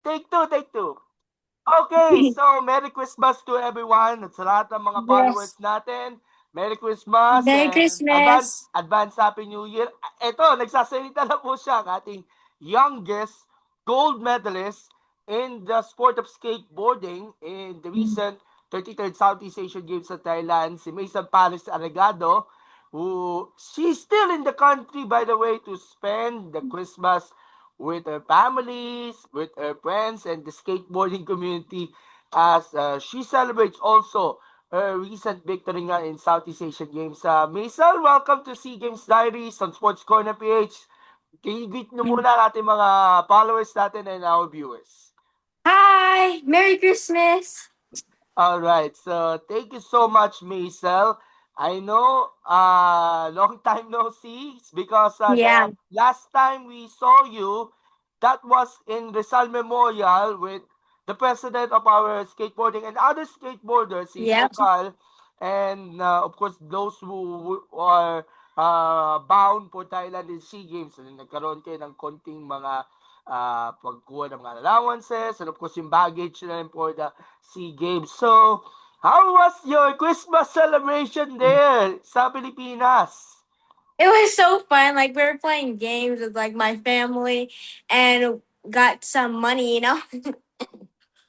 Take two, take two. Okay, so Merry Christmas to everyone at sa lahat ng mga followers Yes. natin. Merry Christmas Merry and advance Christmas. advance Happy New Year. Ito, nagsasalita na po siya ang ating youngest gold medalist in the sport of skateboarding in the recent 33rd Southeast Asian Games sa Thailand, si Mazel Paris Arregado, who she's still in the country by the way to spend the Christmas with her families, with her friends, and the skateboarding community as she celebrates also her recent victory nga in Southeast Asian Games. Maisel, welcome to SEA Games Diaries on Sports Corner PH. I-greet nyo muna ang ating mga followers natin and our viewers. Hi. Merry Christmas. All right. So thank you so much, Maisel. I know long time no see because the Yeah. last time we saw you, that was in Rizal Memorial with the president of our skateboarding and other skateboarders in Yep. local, and of course those who are bound for Thailand in SEA Games. And nagkaroon kayo ng konting mga pagkuha ng mga allowances and of course yung baggage na rin for the SEA Games. So, how was your Christmas celebration there sa Pilipinas? It was so fun. Like we were playing games with like my family and got some money.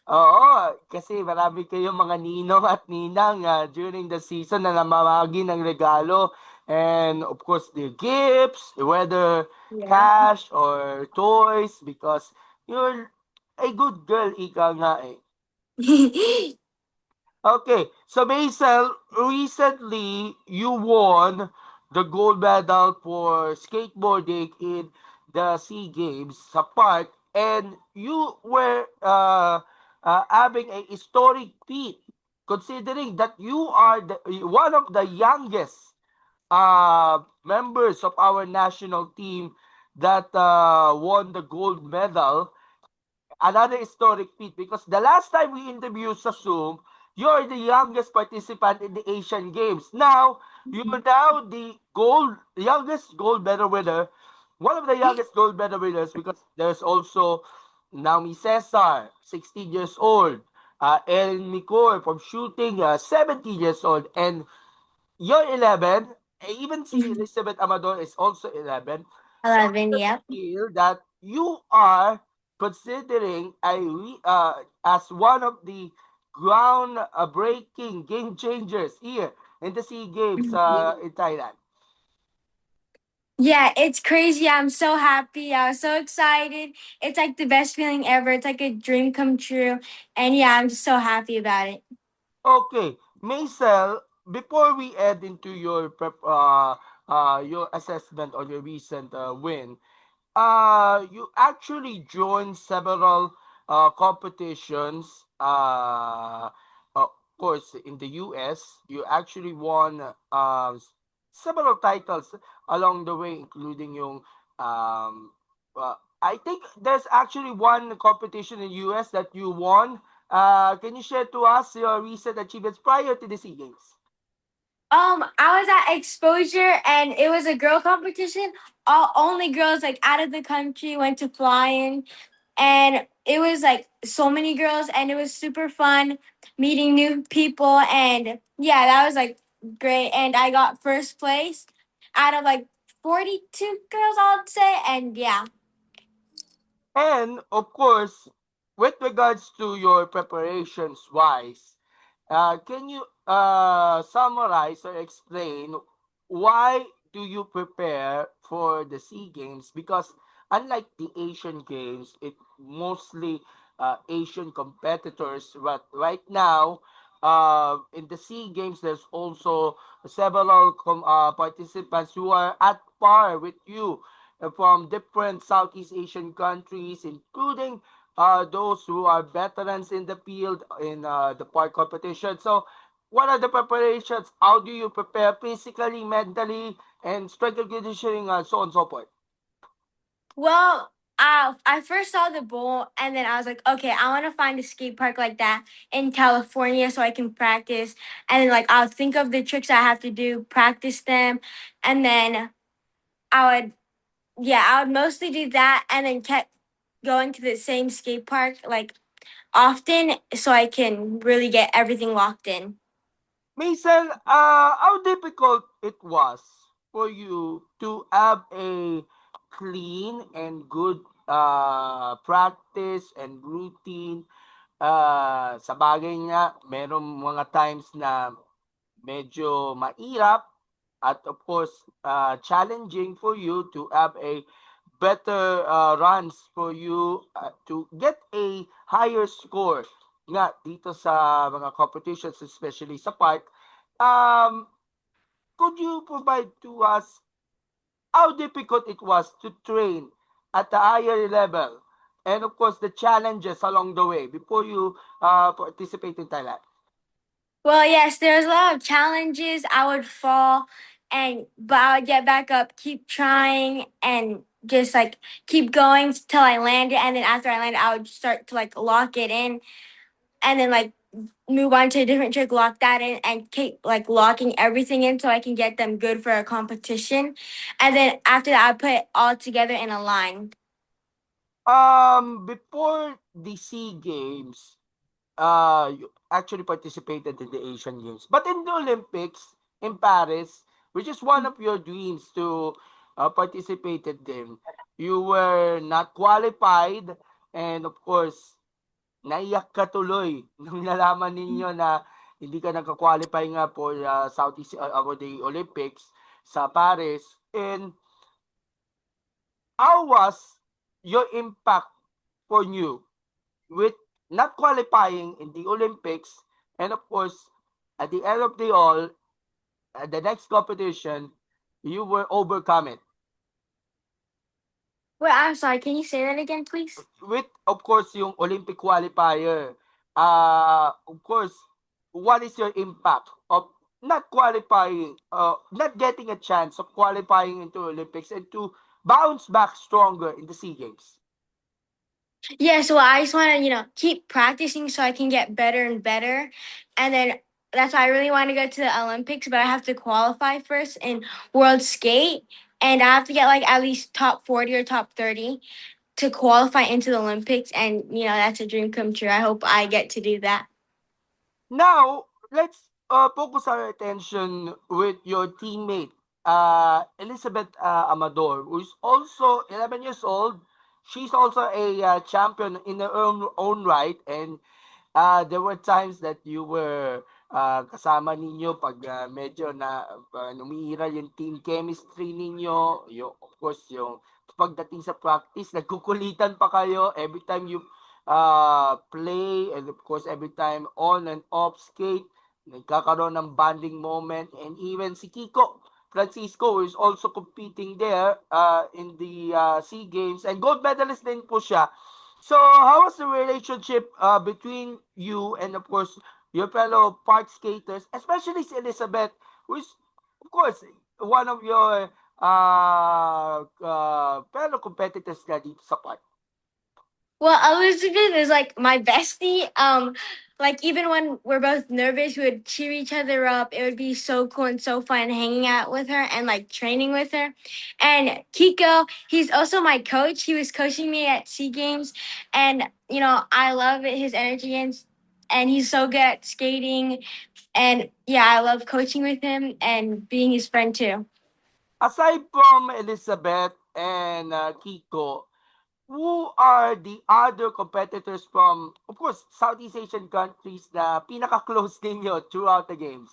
Oo, kasi marami kayong mga ninong at ninang during the season na namamagi ng regalo. And of course, the gifts, whether Yeah. cash or toys, because you're a good girl, ika nga eh. Okay, so Maisel, recently you won the gold medal for skateboarding in the SEA Games sa park, and you were having a historic feat considering that you are one of the youngest members of our national team that won the gold medal. Another historic feat because the last time we interviewed sa Zoom, you're the youngest participant in the Asian Games. Now, you're now the youngest gold medal winner, one of the youngest gold medal winners because there's also Naomi Cesar, 16 years old, Erin Micor from shooting, 17 years old, and you're 11. Even si Elizabeth Amador is also 11. So I 11. just Yep. feel that you are considering as one of the ground breaking game changers here in the SEA Games in Thailand. Yeah, it's crazy. I'm so happy. I was so excited. It's like the best feeling ever. It's like a dream come true. And yeah, I'm just so happy about it. Okay, Maisel, before we add into your assessment on your recent win, you actually joined several competitions. Of course, in the US, you actually won several titles along the way, including yung I think there's actually one competition in US that you won. Can you share to us your recent achievements prior to the SEA Games? I was at exposure and it was a girl competition. All only girls like out of the country went to flying, and it was like so many girls, and it was super fun meeting new people, and yeah, that was like great. And I got first place out of like 42 girls, I'd say, and yeah. And of course, with regards to your preparations wise, can you summarize or explain why do you prepare for the SEA Games? Because unlike the Asian Games, it mostly Asian competitors. But right now, in the SEA Games, there's also several participants who are at par with you from different Southeast Asian countries, including those who are veterans in the field in the park competition. So, what are the preparations? How do you prepare physically, mentally, and strength and conditioning, and so on and so forth? Well, I first saw the bowl, and then I was like, okay, I want to find a skate park like that in California so I can practice. And then, like, I'll think of the tricks I have to do, practice them, and then I would, yeah, I would mostly do that, and then kept going to the same skate park like often so I can really get everything locked in. Mason, how difficult it was for you to have a clean and good practice and routine. Sa bagay nga, merong mga times na medyo mahirap at of course challenging for you to have a better runs for you to get a higher score nga dito sa mga competitions especially sa park. Um, could you provide to us how difficult it was to train at a higher level and of course the challenges along the way before you participate in Thailand? Well, yes, there's a lot of challenges. I would fall and but I would get back up, keep trying and just like keep going till I land it, and then after I land it, I would start to like lock it in and then like move on to a different trick, lock that in and keep like locking everything in so I can get them good for a competition. And then after that I put it all together in a line. Before the SEA Games, you actually participated in the Asian Games. But in the Olympics in Paris, which is one of your dreams to participate in, you were not qualified and of course, naiyak ka tuloy nung nalaman ninyo na hindi ka nagka-qualify nga for Southeast for the Olympics sa Paris. And how was your impact for you with not qualifying in the Olympics, and of course, at the end of the all, at the next competition, you were overcome it. Wait, I'm sorry, can you say that again, please? With, of course, yung Olympic qualifier. Of course, what is your impact of not qualifying, not getting a chance of qualifying into Olympics and to bounce back stronger in the SEA Games? Yeah, so I just want to, keep practicing so I can get better and better. And then that's why I really want to go to the Olympics, but I have to qualify first in world skate. And I have to get like at least top 40 or top 30 to qualify into the Olympics. And, that's a dream come true. I hope I get to do that. Now, let's focus our attention with your teammate, Elizabeth Amador, who is also 11 years old. She's also a champion in her own right, and there were times that you were kasama ninyo pag medyo na numihira yung team chemistry ninyo. Yung, of course, yung pagdating sa practice, nagkukulitan pa kayo every time you play, and of course every time on and off skate, nagkakaroon ng bonding moment. And even si Kiko Francisco is also competing there in the SEA Games, and gold medalist din po siya. So how was the relationship between you and of course your fellow park skaters, especially si Elizabeth, who is of course one of your fellow competitors na dito sa park? Well, Elizabeth is like my bestie. Like even when we're both nervous, we would cheer each other up. It would be so cool and so fun hanging out with her and like training with her. And Kiko, he's also my coach. He was coaching me at Sea Games, and I love his energy and he's so good at skating. And yeah, I love coaching with him and being his friend too. Aside from Elizabeth and Kiko, who are the other competitors from, of course, Southeast Asian countries na pinaka-close ninyo throughout the games?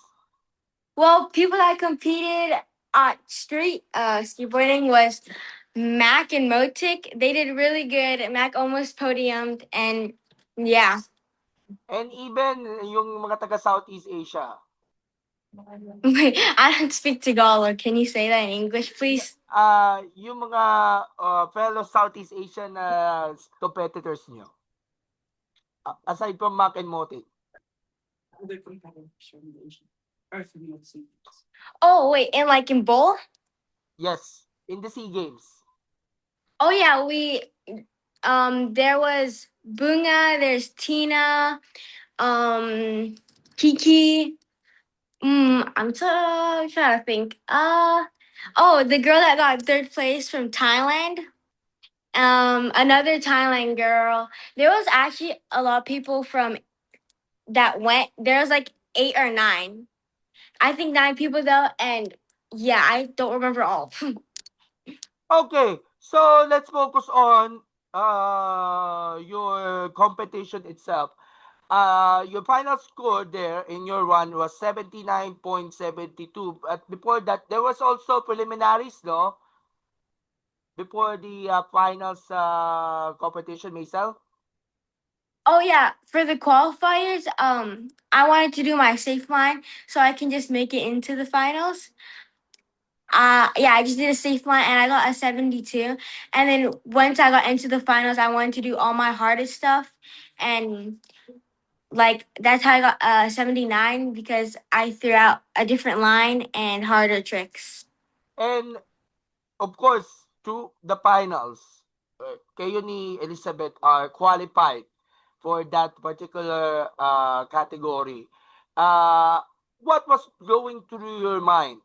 Well, people that competed at street skateboarding was Mac and Motic. They did really good. Mac almost podiumed, and yeah. And even yung mga taga Southeast Asia. Wait, I don't speak Tagalog. Can you say that in English, please? Yung mga fellow Southeast Asian competitors nyo. Aside from Mac and Motic. Oh wait, and like in bowl? Yes, in the SEA Games. Oh yeah, we there was Bunga, there's Tina, Kiki. I'm so trying to think. Oh, the girl that got third place from Thailand. Another Thailand girl. There was actually a lot of people from that went. There was like 8 or 9. I think 9 people though, and yeah, I don't remember all. Okay, so let's focus on your competition itself. Your final score there in your run was 79.72. But before that, there was also preliminaries, no? Before the finals competition, Maisel. Oh yeah, for the qualifiers, I wanted to do my safe line so I can just make it into the finals. Yeah, I just did a safe line and I got a 72. And then once I got into the finals, I wanted to do all my hardest stuff, and like that's how I got 79 because I threw out a different line and harder tricks. And of course, to the finals, kayo ni Elizabeth are qualified for that particular category. Uh, what was going through your mind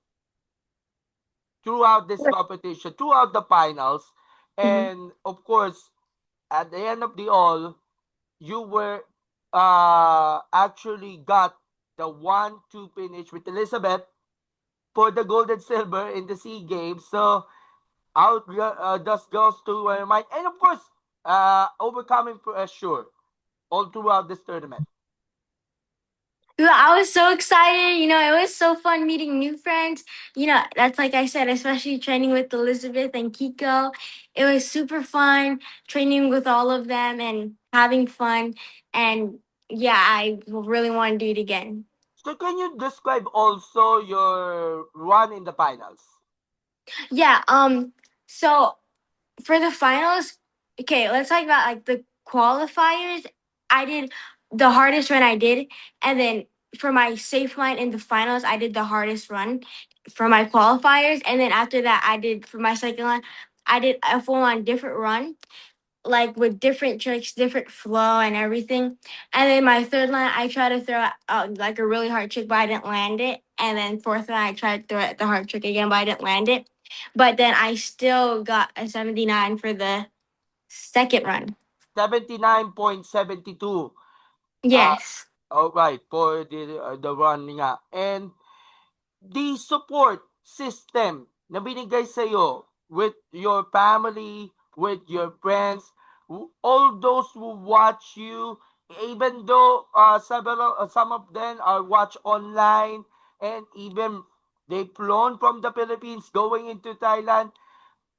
throughout this competition, throughout the finals? Mhm. And of course, at the end of the all, you were actually got the 1-2 finish with Elizabeth for the gold and silver in the SEA Games. So out just goes to my mind, and of course, overcoming pressure all throughout this tournament. Yeah, I was so excited. It was so fun meeting new friends. That's like I said, especially training with Elizabeth and Kiko. It was super fun training with all of them and having fun. And yeah, I really want to do it again. So can you describe also your run in the finals? Yeah. So for the finals, okay, let's talk about like the qualifiers. I did the hardest run I did, and then for my safe line in the finals, I did the hardest run for my qualifiers, and then after that, I did for my second line, I did a full on different run, like with different tricks, different flow, and everything. And then my third line, I tried to throw out like a really hard trick, but I didn't land it. And then fourth line, I tried to throw it the hard trick again, but I didn't land it. But then I still got a 79 for the second run. 79.72. Uh, Yes. all right, for the run nga. And the support system na binigay sa'yo with your family, with your friends, all those who watch you, even though some of them are watch online, and even they flown from the Philippines going into Thailand.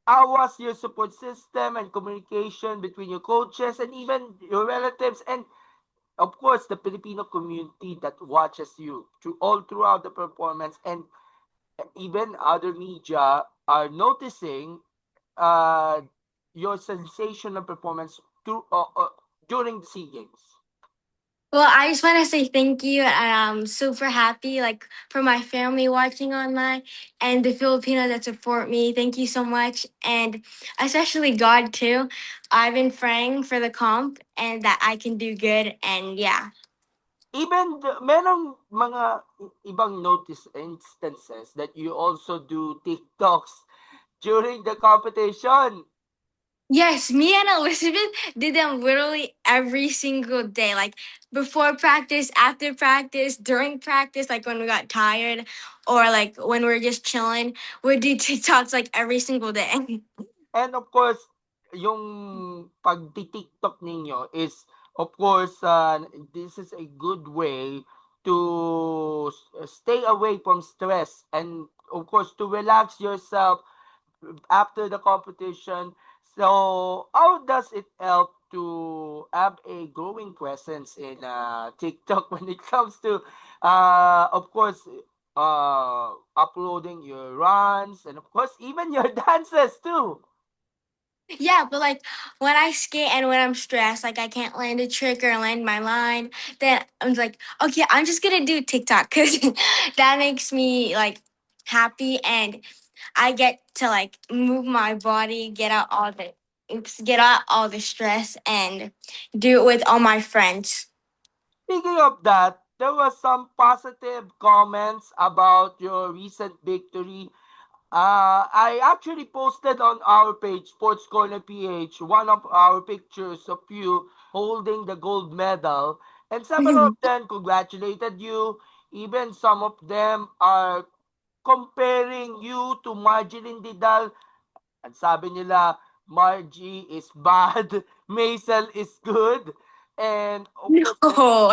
How was your support system and communication between your coaches and even your relatives, and of course the Filipino community that watches you through all throughout the performance, and even other media are noticing uh, your sensational performance during the SEA Games? Well, I just want to say thank you. And I'm super happy, like, for my family watching online and the Filipinos that support me. Thank you so much. And especially God, too. I've been praying for the comp and that I can do good. And yeah. Even merong mga ibang notice instances that you also do TikToks during the competition. Yes, me and Elizabeth did them literally every single day. Like before practice, after practice, during practice, like when we got tired or like when we are just chilling, we'd do TikToks like every single day. And of course, yung pagti-TikTok ninyo is, of course, this is a good way to stay away from stress, and of course to relax yourself after the competition. So how does it help to have a growing presence in TikTok when it comes to, of course, uploading your runs and of course even your dances too? Yeah, but like when I skate and when I'm stressed, like I can't land a trick or land my line, then I'm like, okay, I'm just gonna do TikTok because that makes me like happy and I get to like move my body, get out all the stress and do it with all my friends. Speaking of that, there was some positive comments about your recent victory. I actually posted on our page, Sports Corner PH, one of our pictures of you holding the gold medal, and several of them congratulated you. Even some of them are comparing you to Marjeline Didal. Ang sabi nila, Margie is bad, Maisel is good, and of course, No.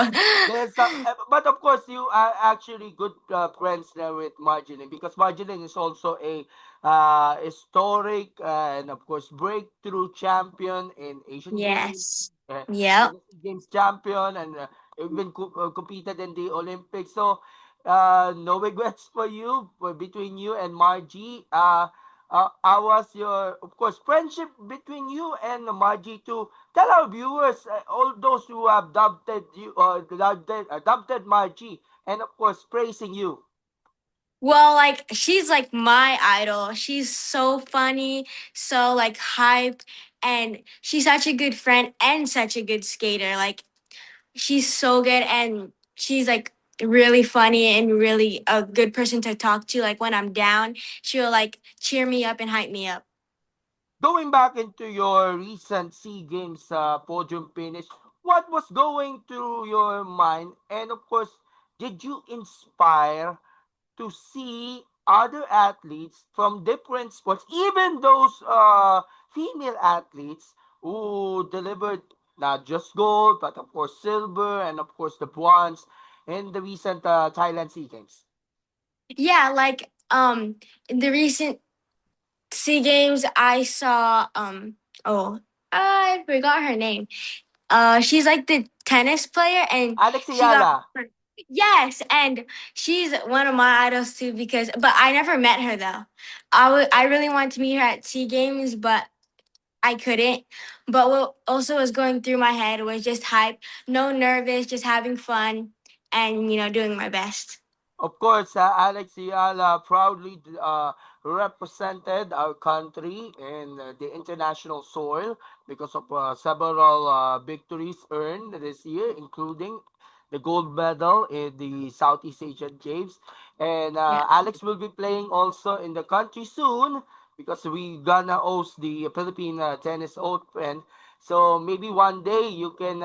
but of course, you are actually good friends there with Marjorie because Marjorie is also a historic and of course breakthrough champion in Asian Games, Yes. uh, Yep. Games champion, and even competed in the Olympics. So, no regrets for you between you and Margie. How was your, of course, friendship between you and Margie to tell our viewers, all those who have dubbed Margie, and of course, praising you. Well, like she's like my idol. She's so funny, so like hype, and she's such a good friend and such a good skater. Like she's so good and she's like really funny and really a good person to talk to. Like when I'm down, she'll like cheer me up and hype me up. Going back into your recent SEA Games podium finish, what was going through your mind? And of course, did you inspire to see other athletes from different sports, even those female athletes who delivered not just gold, but of course silver and of course the bronze in the recent Thailand SEA Games? Yeah, like in the recent SEA Games I saw oh I forgot her name. She's like the tennis player and Alex she got Ayala. yes, and she's one of my idols too because but I never met her though. I really wanted to meet her at SEA Games, but I couldn't. But what also was going through my head was just hype, no nervous, just having fun and doing my best. Of course, Alex Ayala proudly represented our country in the international soil because of several victories earned this year, including the gold medal in the Southeast Asian Games. And Yeah. Alex will be playing also in the country soon because we gonna host the Philippine Tennis Open. So maybe one day you can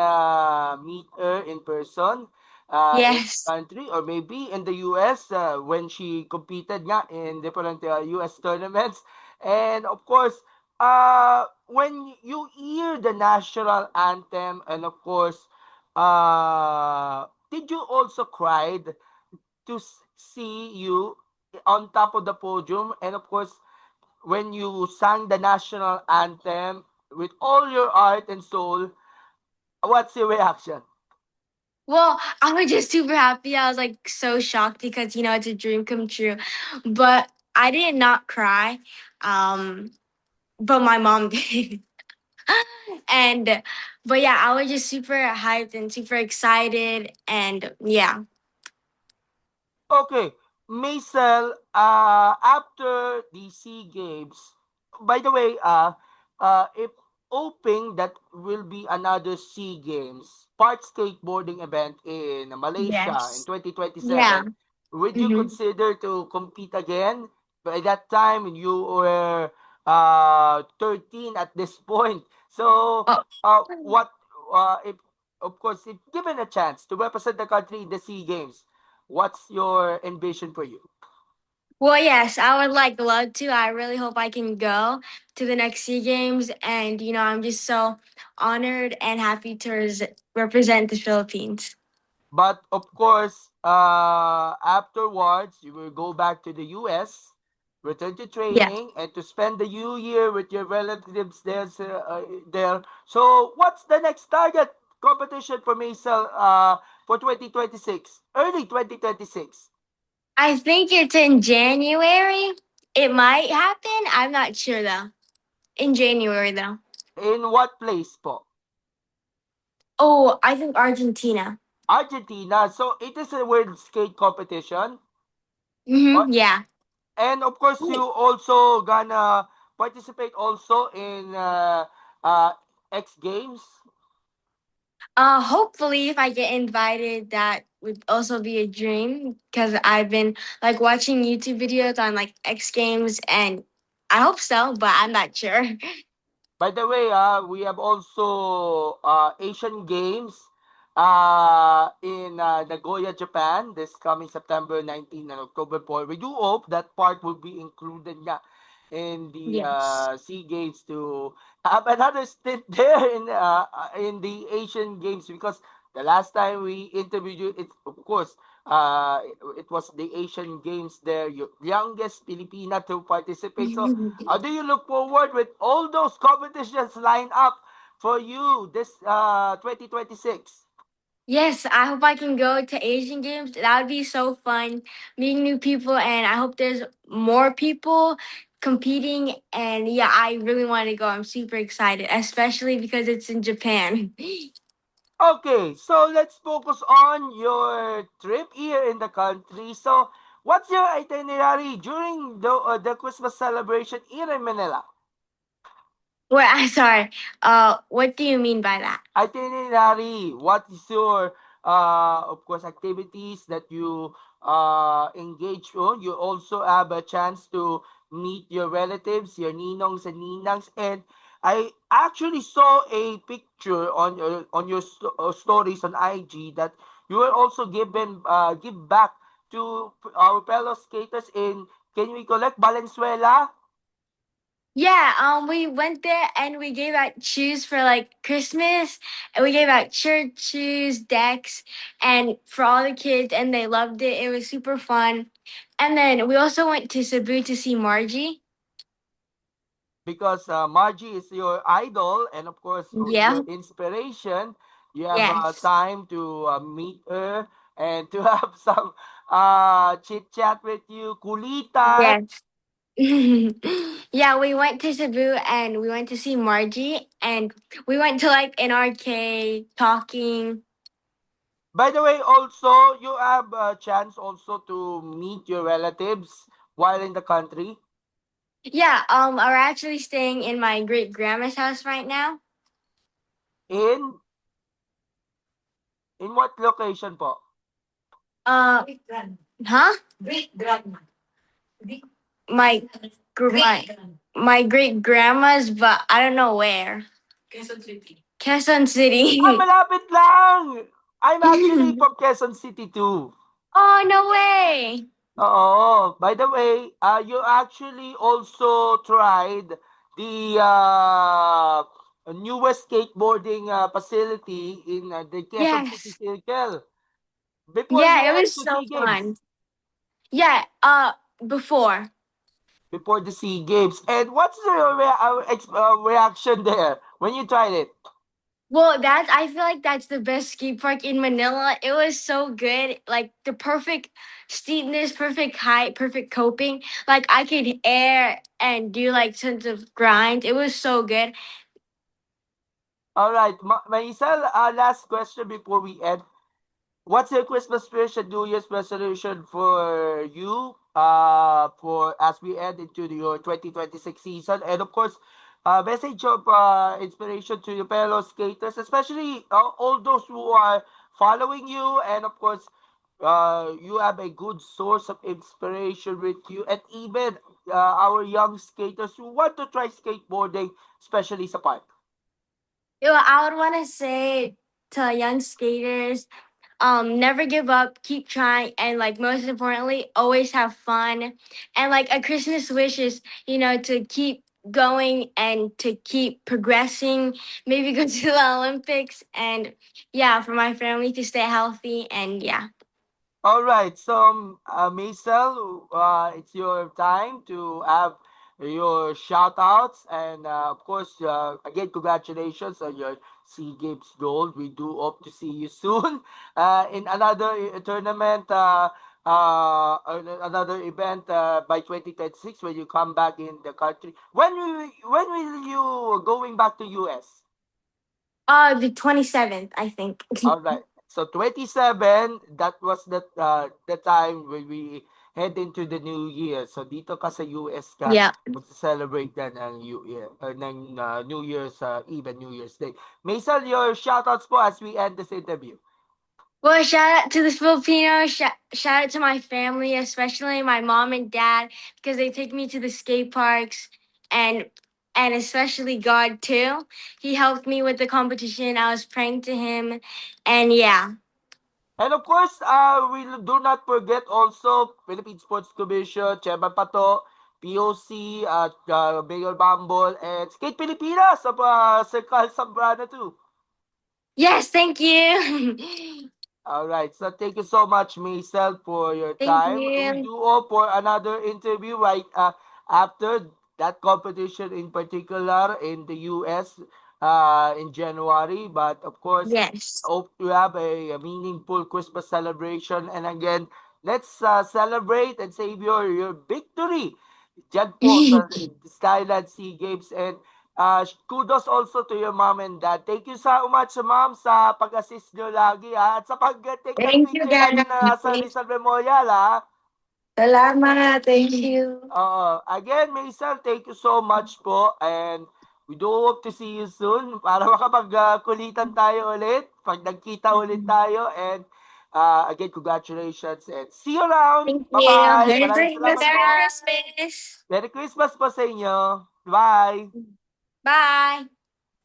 meet her in person in the Yes. country or maybe in the US when she competed nga in different US tournaments. And of course, when you hear the national anthem and of course, did you also cried to see you on top of the podium and of course when you sang the national anthem with all your heart and soul, what's your reaction? Well, I was just super happy. I was like so shocked because it's a dream come true. But I did not cry. Um, but my mom did. And but yeah, I was just super hyped and super excited and yeah. Okay, Maisel, after the SEA Games, by the way, if hoping that will be another SEA Games part skateboarding event in Malaysia in Yes. Yeah. 2027, would you Hmm. consider to compete again? By that time, you were 13 at this point. So, Oh. what, if, of course, if given a chance to represent the country in the SEA Games, what's your ambition for you? Well, yes, I would like love to. I really hope I can go to the next SEA Games, and I'm just so honored and happy to represent the Philippines. But of course, afterwards, you will go back to the US, return to Yeah. training, and to spend the new year with your relatives there. There. So, what's the next target competition for Maisel for 2026? Early 2026. I think it's in January. It might happen. I'm not sure though. In January though. In what place po? Oh, I think Argentina. Argentina. So, it is a world skate competition. Hmm. Yeah. And of course, you also gonna participate also in X Games. Hopefully, if I get invited, that would also be a dream because I've been like watching YouTube videos on like X Games, and I hope so, but I'm not sure. By the way, we have also Asian Games in Nagoya, Japan, this coming September 19 and October 4. We do hope that part will be included nga in the Yes. SEA Games to have another stint there in the Asian Games, because the last time we interviewed you, it of course it was the Asian Games there, your youngest Filipina to participate. So how do you look forward with all those competitions lined up for you this 2026? Yes, I hope I can go to Asian Games. That would be so fun, meeting new people, and I hope there's more people competing. And yeah, I really want to go. I'm super excited, especially because it's in Japan. Okay, so let's focus on your trip here in the country. So, what's your itinerary during the Christmas celebration here in Manila? Wait, I'm sorry. What do you mean by that? Itinerary. What is your, of course, activities that you engage on? You also have a chance to meet your relatives, your ninongs and ninangs, and I actually saw a picture on your stories on IG that you were also give back to our fellow skaters in, can we collect Valenzuela? Yeah, we went there and we gave out shoes for like Christmas, and we gave out shirt, shoes, decks, and for all the kids, and they loved it. It was super fun. And then we also went to Cebu to see Margie. Because Margie is your idol and of course your Yeah. inspiration. You have Yes. time to meet her and to have some chit chat with you, kulitan. Yes. Yeah, we went to Cebu and we went to see Margie, and we went to like an arcade talking. By the way, also you have a chance also to meet your relatives while in the country. Yeah, we're actually staying in my great grandma's house right now. In what location po? Uh, huh? My my my great grandma's, but I don't know where. Quezon Ah, City. malapit lang. I'm actually from Quezon City too. Oh no way! Oo. By the way, you actually also tried the newest skateboarding facility in the Quezon City Yes. Circle before you Yeah, it went was to so SEA Games. fun. Yeah. Before. Before the SEA Games. And what's your reaction there when you tried it? Well, that's I feel like that's the best skate park in Manila. It was so good. Like the perfect steepness, perfect height, perfect coping. Like I could air and do like tons of grind. It was so good. All right, Maisel, last question before we end. What's your Christmas wish and New Year's resolution for you? For as we head into your 2026 season, and of course, message of inspiration to your fellow skaters, especially all those who are following you, and of course, you have a good source of inspiration with you, and even our young skaters who want to try skateboarding, especially sa park. I would want to say to young skaters, never give up, keep trying, and like most importantly, always have fun. And like a Christmas wish is, to keep going and to keep progressing, maybe go to the Olympics, and yeah, for my family to stay healthy, and yeah. All right, so Maisel, it's your time to have your shout outs. And of course, again, congratulations on your SEA Games gold. We do hope to see you soon in another tournament, another event by 2026 when you come back in the country. When will you going back to US? The 27th, I think. All right. So 27, that was the time when we head into the new year. So dito ka sa US ka Yeah. celebrate na ng New Year's Eve and New Year's Day. Maisel, your shoutouts po as we end this interview. Well, shout out to the Filipinos. Shout out to my family, especially my mom and dad, because they take me to the skate parks, and and especially God too. He helped me with the competition. I was praying to him, and yeah. And of course, we do not forget also Philippine Sports Commission, Chairman Pato, POC, Mayor Bambol, and Skate Pilipinas of Sir Carl Zambrana too. Yes, thank you. All right. So thank you so much, Maisel, for your Thank time. We you. do hope for another interview right after that competition in particular in the US in January. But of course, Yes. hope you have a meaningful Christmas celebration. And again, let's celebrate and save your victory. Diyan po sa Skyland Sea Games. And kudos also to your mom and dad. Thank you so much, ma'am, sa pag-assist nyo lagi, ha? At sa pag-take ng Thank you, picture natin na nasa guys. Rizal Memorial, ha? Salamat. Thank you. Again, Mason, thank you so much po. And we do hope to see you soon para makapag-kulitan tayo ulit. Pag nagkita ulit tayo. And again, congratulations. And see you around. Thank you. Bye-bye. Merry Maraming Christmas. salamat Merry po. Christmas. Merry Christmas po sa inyo. Bye. Bye.